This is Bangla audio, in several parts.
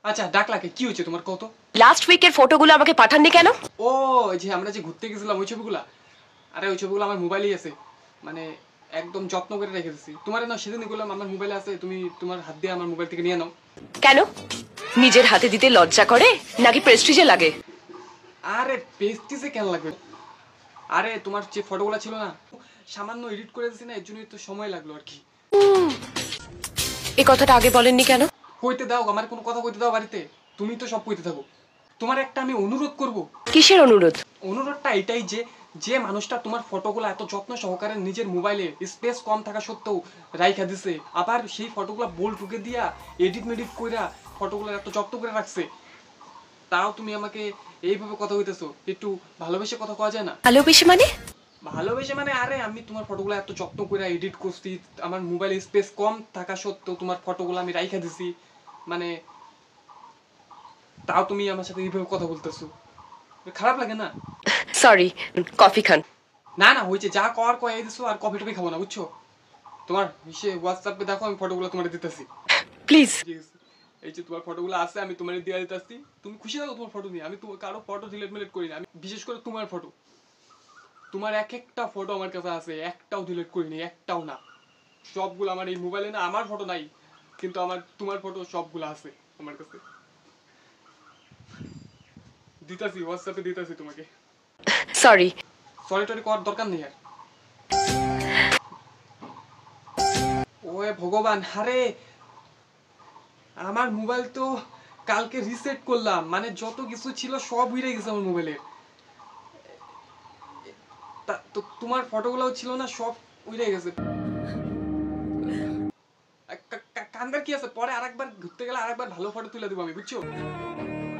আচ্ছা ডাকলাকে কি হয়েছে তোমার কত? লাস্ট উইকের ফটোগুলো আমাকে পাঠাননি কেন? ও যে আমরা যে ঘুরতে গেছিলাম ওই ছবিগুলা, আরে ওই ছবিগুলো আমার মোবাইলেই আছে, মানে একদম যত্ন করে রেখে দিচ্ছি। তোমার না সেদিন বললাম আমার মোবাইলে আছে, তুমি তোমার হাত দিয়ে আমার মোবাইল থেকে নিয়ে নাও। কেন? নিজের হাতে দিতে লজ্জা করে নাকি প্রেস্টিজে লাগে? আরে পেস্টিসে কেন লাগবে? আরে তোমার যে ফটোগুলো ছিল না সামান্য এডিট করে দিছি না, এর জন্যই তো সময় লাগলো আর কি। এই কথাটা আগে বলেননি কেন? কইতে দাও, আমার কোনো কথা কইতে দাও বাড়িতে, তুমি তো সব কইতে থাকো। তোমার একটা আমি অনুরোধ করব। কিসের অনুরোধ? অনুরোধটা এটাই যে যে মানুষটা তোমার ফটোগুলো এত যত্ন সহকারে নিজের মোবাইলে স্পেস কম থাকা সত্ত্বেও রাইখা দিছে, আবার সেই ফটোগুলো বোল্ড ঢুকে দিয়া এডিট মেডিট কইরা ফটোগুলো এত যত্ন করে রাখছে, তাও তুমি আমাকে এইভাবে কথা কইতেছো। একটু ভালোবেসে কথা কওয়া যায় না? ভালোবেসে মানে? ভালোবেসে মানে আরে আমি তোমার ফটোগুলো এত যত্ন করে এডিট করছি, আমার মোবাইলে স্পেস কম থাকা সত্ত্বেও তোমার ফটোগুলো আমি রাইখা দিছি, মানে তাও তুমি আমার সাথে এইভাবে কথা বলতেছো, খারাপ লাগে না? সরি, কফি খান। না না হয়েছে, যা কর কয়ে দিছো, আর কফি টফি খাবো না বুঝছো। তোমার হোয়াটসঅ্যাপে দেখো আমি ফটোগুলো তোমার দিতেছি। প্লিজ। ঠিক আছে, এই যে তোমার ফটোগুলো আছে আমি তোমার দিয়ে দিতেছি, তুমি খুশি থাকো তোমার ফটো নিয়ে। আমি তোমার কারো ফটো ডিলিট মিলিট করি না, আমি বিশেষ করে তোমার ফটো, তোমার এক একটা ফটো আমার কাছে আছে, একটাও ডিলিট করিনি, একটাও না। সবগুলো আমার এই মোবাইলে না, আমার ফটো নাই কিন্তু আমার তোমার ফটো সবগুলো আছে আমার কাছে। দিতাছি হোয়াটসঅ্যাপে দিতাছি তোমাকে। সরি। সরি টরি করার দরকার নেই আর। ওয়ে ভগবান, আরে আমার মোবাইল তো কালকে রিসেট করলাম, মানে যত কিছু ছিল সব উড়ে গেছে আমার মোবাইলে। তো তোমার ফটোগুলোও ছিল না, সব উড়ে গেছে। কান্দার কি আছে, পরে আরেকবার ঘুরতে গেলে আরেকবার ভালো ফটো তুলে দেবো আমি বুঝছো।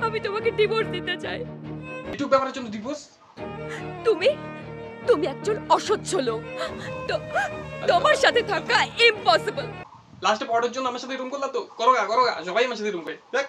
আমি তোমাকে ডিভোর্স দিতে চাই। ইউটিউব ব্যাপারের জন্য ডিভোর্স? তুমি তুমি একজন অসহ্য লোক। তোমার সাথে থাকা ইম্পসিবল। লাস্টে ফটোর জন্য আমার সাথে এরকম করলা তো করো গা সবাই আমার সাথে এরকম করে দেখ।